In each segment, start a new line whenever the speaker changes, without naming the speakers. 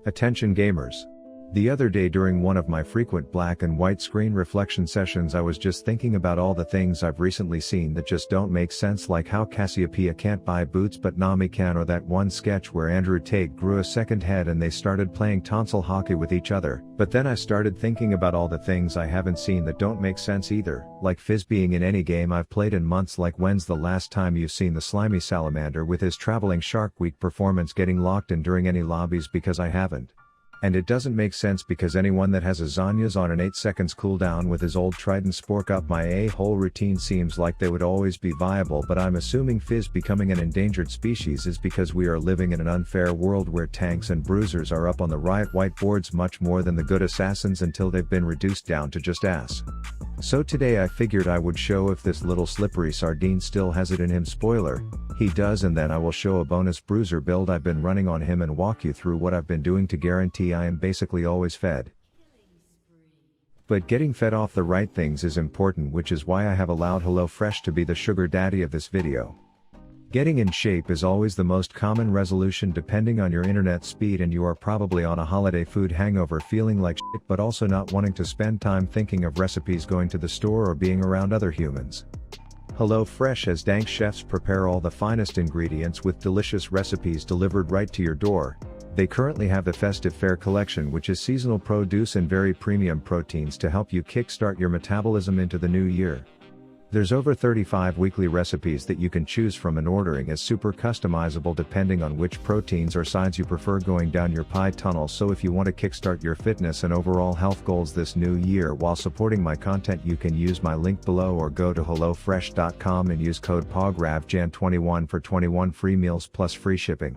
Attention gamers. The other day during one of my frequent black and white screen reflection sessions I was just thinking about all the things I've recently seen that just don't make sense, like how Cassiopeia can't buy boots but Nami can, or that one sketch where Andrew Tate grew a second head and they started playing tonsil hockey with each other. But then I started thinking about all the things I haven't seen that don't make sense either, like Fizz being in any game I've played in months. Like, when's the last time you've seen the slimy salamander with his traveling Shark Week performance getting locked in during any lobbies? Because I haven't. And it doesn't make sense because anyone that has a Zanya's on an 8 seconds cooldown with his old trident spork up my whole routine seems like they would always be viable. But I'm assuming Fizz becoming an endangered species is because we are living in an unfair world where tanks and bruisers are up on the riot whiteboards much more than the good assassins until they've been reduced down to just ass. So today I figured I would show if this little slippery sardine still has it in him. Spoiler, he does, and then I will show a bonus bruiser build I've been running on him and walk you through what I've been doing to guarantee I am basically always fed. But getting fed off the right things is important, which is why I have allowed HelloFresh to be the sugar daddy of this video. Getting in shape is always the most common resolution depending on your internet speed, and you are probably on a holiday food hangover feeling like shit but also not wanting to spend time thinking of recipes, going to the store, or being around other humans. HelloFresh has dank chefs prepare all the finest ingredients with delicious recipes delivered right to your door. They currently have the Festive Fare collection, which is seasonal produce and very premium proteins to help you kickstart your metabolism into the new year. There's over 35 weekly recipes that you can choose from, and ordering is super customizable depending on which proteins or sides you prefer going down your pie tunnel. So if you want to kickstart your fitness and overall health goals this new year while supporting my content, you can use my link below or go to hellofresh.com and use code POGRAVJAN21 for 21 free meals plus free shipping.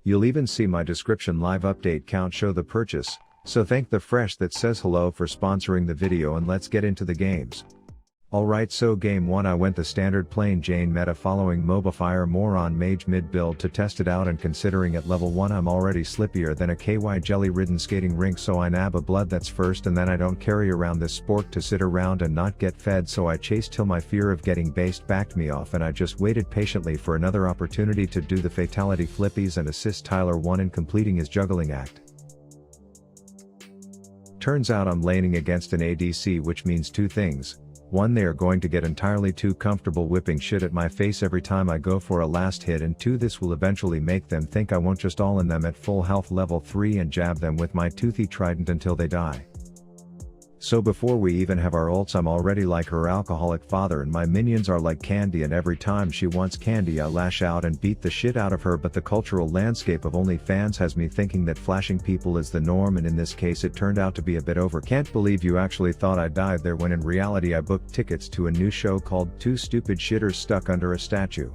You'll even see my description live update count show the purchase, so thank the Fresh that says hello for sponsoring the video, and let's get into the games. Alright, so game 1 I went the standard plain Jane meta following MOBA Fire more on Mage mid build to test it out, and considering at level 1 I'm already slippier than a KY jelly ridden skating rink, so I nab a blood that's first, and then I don't carry around this spork to sit around and not get fed, so I chased till my fear of getting based backed me off, and I just waited patiently for another opportunity to do the fatality flippies and assist Tyler 1 in completing his juggling act. Turns out I'm laning against an ADC, which means two things. 1, they are going to get entirely too comfortable whipping shit at my face every time I go for a last hit, and 2, this will eventually make them think I won't just all in them at full health level 3 and jab them with my toothy trident until they die. So before we even have our ults I'm already like her alcoholic father, and my minions are like candy, and every time she wants candy I lash out and beat the shit out of her. But the cultural landscape of OnlyFans has me thinking that flashing people is the norm, and in this case it turned out to be a bit over. Can't believe you actually thought I died there, when in reality I booked tickets to a new show called Two Stupid Shitters Stuck Under a Statue.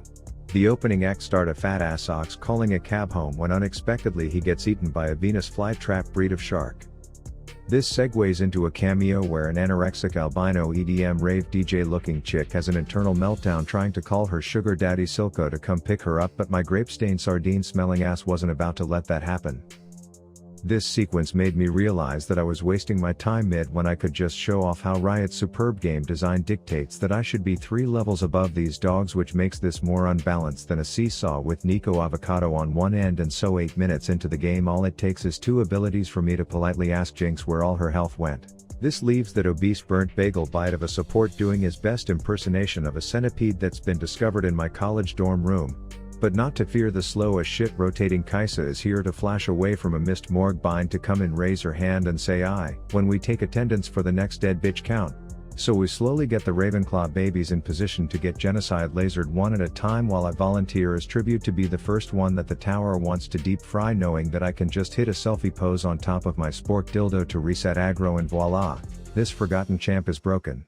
The opening act starred a fat ass ox calling a cab home when unexpectedly he gets eaten by a Venus flytrap breed of shark. This segues into a cameo where an anorexic albino EDM rave DJ looking chick has an internal meltdown trying to call her sugar daddy Silco to come pick her up, but my grape-stained sardine smelling ass wasn't about to let that happen. This sequence made me realize that I was wasting my time mid when I could just show off how Riot's superb game design dictates that I should be 3 levels above these dogs, which makes this more unbalanced than a seesaw with Nico Avocado on one end. And so 8 minutes into the game all it takes is 2 abilities for me to politely ask Jinx where all her health went. This leaves that obese burnt bagel bite of a support doing his best impersonation of a centipede that's been discovered in my college dorm room. But not to fear, the slow as shit rotating Kaisa is here to flash away from a missed morgue bind to come and raise her hand and say aye when we take attendance for the next dead bitch count. So we slowly get the Ravenclaw babies in position to get genocide lasered one at a time, while I volunteer as tribute to be the first one that the tower wants to deep fry, knowing that I can just hit a selfie pose on top of my spork dildo to reset aggro, and voila, this forgotten champ is broken.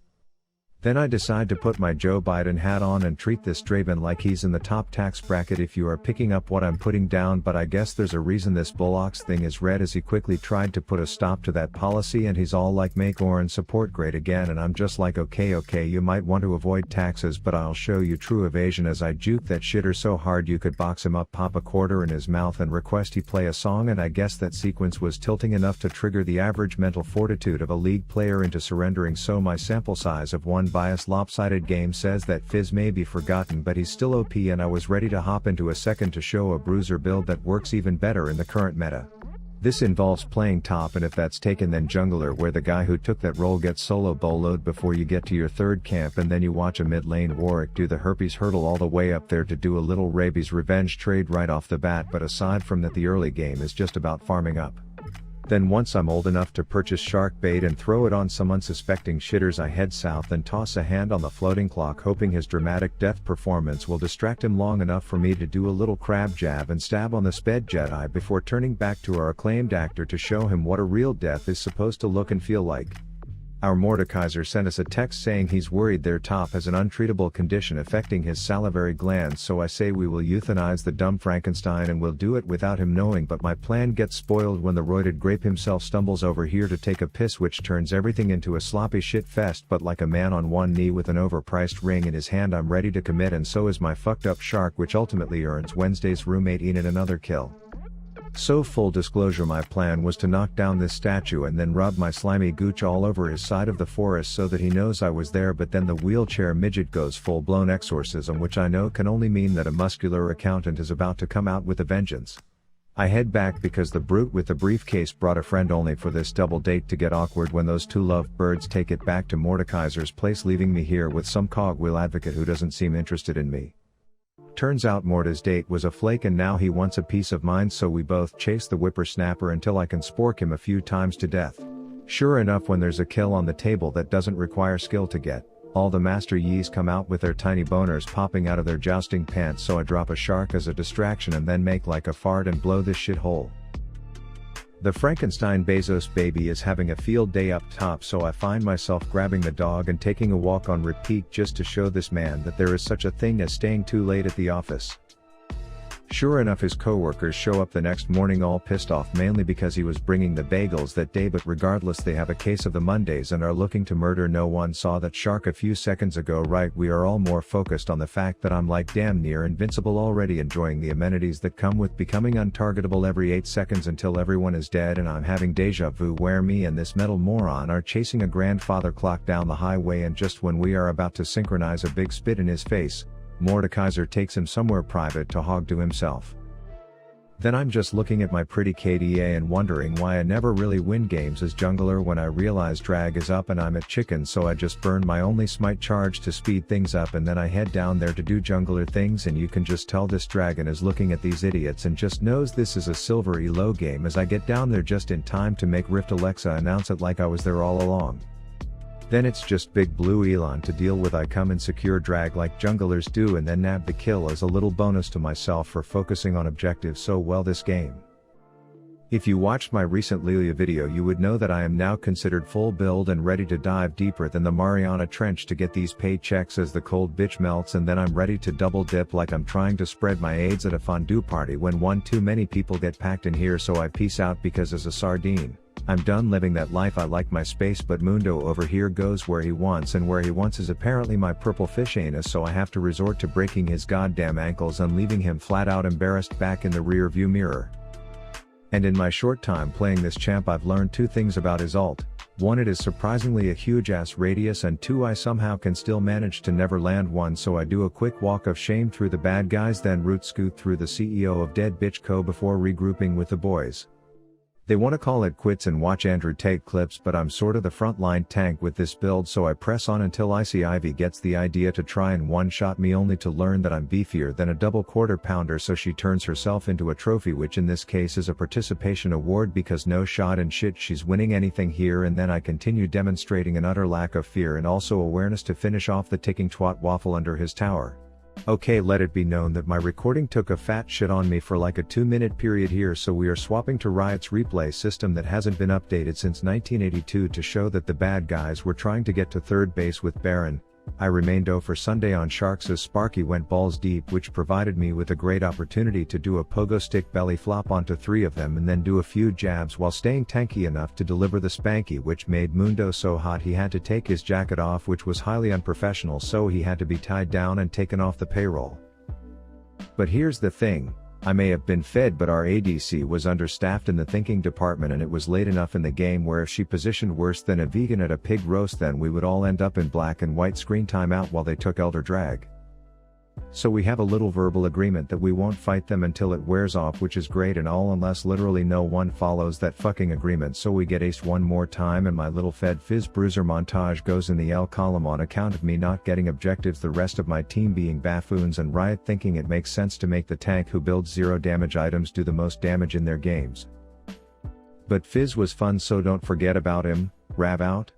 Then I decide to put my Joe Biden hat on and treat this Draven like he's in the top tax bracket, if you are picking up what I'm putting down. But I guess there's a reason this Bullocks thing is red, as he quickly tried to put a stop to that policy, and he's all like, make Oren support great again, and I'm just like, okay, you might want to avoid taxes, but I'll show you true evasion, as I juke that shitter so hard you could box him up, pop a quarter in his mouth and request he play a song. And I guess that sequence was tilting enough to trigger the average mental fortitude of a league player into surrendering, so my sample size of one biased lopsided game says that Fizz may be forgotten, but he's still OP, and I was ready to hop into a second to show a Bruiser build that works even better in the current meta. This involves playing top, and if that's taken, then jungler, where the guy who took that role gets solo boloed before you get to your third camp, and then you watch a mid lane Warwick do the herpes hurdle all the way up there to do a little rabies revenge trade right off the bat. But aside from that, the early game is just about farming up. Then once I'm old enough to purchase shark bait and throw it on some unsuspecting shitters, I head south and toss a hand on the floating clock, hoping his dramatic death performance will distract him long enough for me to do a little crab jab and stab on the sped Jedi before turning back to our acclaimed actor to show him what a real death is supposed to look and feel like. Our Mordekaiser sent us a text saying he's worried their top has an untreatable condition affecting his salivary glands, so I say we will euthanize the dumb Frankenstein, and we'll do it without him knowing, but my plan gets spoiled when the roided grape himself stumbles over here to take a piss, which turns everything into a sloppy shit fest. But like a man on one knee with an overpriced ring in his hand, I'm ready to commit, and so is my fucked up shark, which ultimately earns Wednesday's roommate Enid another kill. So full disclosure, my plan was to knock down this statue and then rub my slimy gooch all over his side of the forest so that he knows I was there, but then the wheelchair midget goes full blown exorcism, which I know can only mean that a muscular accountant is about to come out with a vengeance. I head back because the brute with the briefcase brought a friend, only for this double date to get awkward when those two lovebirds take it back to Mordekaiser's place, leaving me here with some cogwheel advocate who doesn't seem interested in me. Turns out Morta's date was a flake, and now he wants a piece of mind, so we both chase the whippersnapper until I can spork him a few times to death. Sure enough, when there's a kill on the table that doesn't require skill to get, all the Master Yis come out with their tiny boners popping out of their jousting pants, so I drop a shark as a distraction and then make like a fart and blow this shithole. The Frankenstein Bezos baby is having a field day up top, so I find myself grabbing the dog and taking a walk on repeat just to show this man that there is such a thing as staying too late at the office. Sure enough, his coworkers show up the next morning all pissed off, mainly because he was bringing the bagels that day, but regardless they have a case of the Mondays and are looking to murder. No one saw that shark a few seconds ago, right? We are all more focused on the fact that I'm like damn near invincible already, enjoying the amenities that come with becoming untargetable every 8 seconds until everyone is dead, and I'm having deja vu where me and this metal moron are chasing a grandfather clock down the highway, and just when we are about to synchronize a big spit in his face, Mordekaiser takes him somewhere private to hog to himself. Then I'm just looking at my pretty KDA and wondering why I never really win games as jungler when I realize drag is up and I'm at chicken, so I just burn my only smite charge to speed things up, and then I head down there to do jungler things, and you can just tell this dragon is looking at these idiots and just knows this is a silver elo game as I get down there just in time to make Rift Alexa announce it like I was there all along. Then it's just big blue Elon to deal with. I come and secure drag like junglers do and then nab the kill as a little bonus to myself for focusing on objectives so well this game. If you watched my recent Lilia video, you would know that I am now considered full build and ready to dive deeper than the Mariana Trench to get these paychecks as the cold bitch melts, and then I'm ready to double dip like I'm trying to spread my AIDS at a fondue party when one too many people get packed in here, so I peace out because as a sardine, I'm done living that life. I like my space, but Mundo over here goes where he wants, and where he wants is apparently my purple fish anus, so I have to resort to breaking his goddamn ankles and leaving him flat out embarrassed back in the rear view mirror. And in my short time playing this champ, I've learned 2 things about his ult. 1, it is surprisingly a huge ass radius, and 2, I somehow can still manage to never land one, so I do a quick walk of shame through the bad guys, then root scoot through the CEO of Dead Bitch Co before regrouping with the boys. They want to call it quits and watch Andrew take clips, but I'm sort of the frontline tank with this build, so I press on until Icy Ivy gets the idea to try and one-shot me, only to learn that I'm beefier than a double quarter pounder, so she turns herself into a trophy, which in this case is a participation award because no shot and shit she's winning anything here, and then I continue demonstrating an utter lack of fear and also awareness to finish off the ticking twat waffle under his tower. Okay, let it be known that my recording took a fat shit on me for like a 2-minute period here, so we are swapping to Riot's replay system that hasn't been updated since 1982 to show that the bad guys were trying to get to third base with Baron. I remained 0 for Sunday on Sharks as Sparky went balls deep, which provided me with a great opportunity to do a pogo stick belly flop onto 3 of them and then do a few jabs while staying tanky enough to deliver the spanky, which made Mundo so hot he had to take his jacket off, which was highly unprofessional, so he had to be tied down and taken off the payroll. But here's the thing. I may have been fed, but our ADC was understaffed in the thinking department, and it was late enough in the game where if she positioned worse than a vegan at a pig roast, then we would all end up in black and white screen timeout while they took Elder Drag. So we have a little verbal agreement that we won't fight them until it wears off, which is great and all, unless literally no one follows that fucking agreement. So we get aced one more time and my little fed Fizz Bruiser montage goes in the L column on account of me not getting objectives, the rest of my team being buffoons, and Riot thinking it makes sense to make the tank who builds 0 damage items do the most damage in their games. But Fizz was fun, so don't forget about him. Rav out.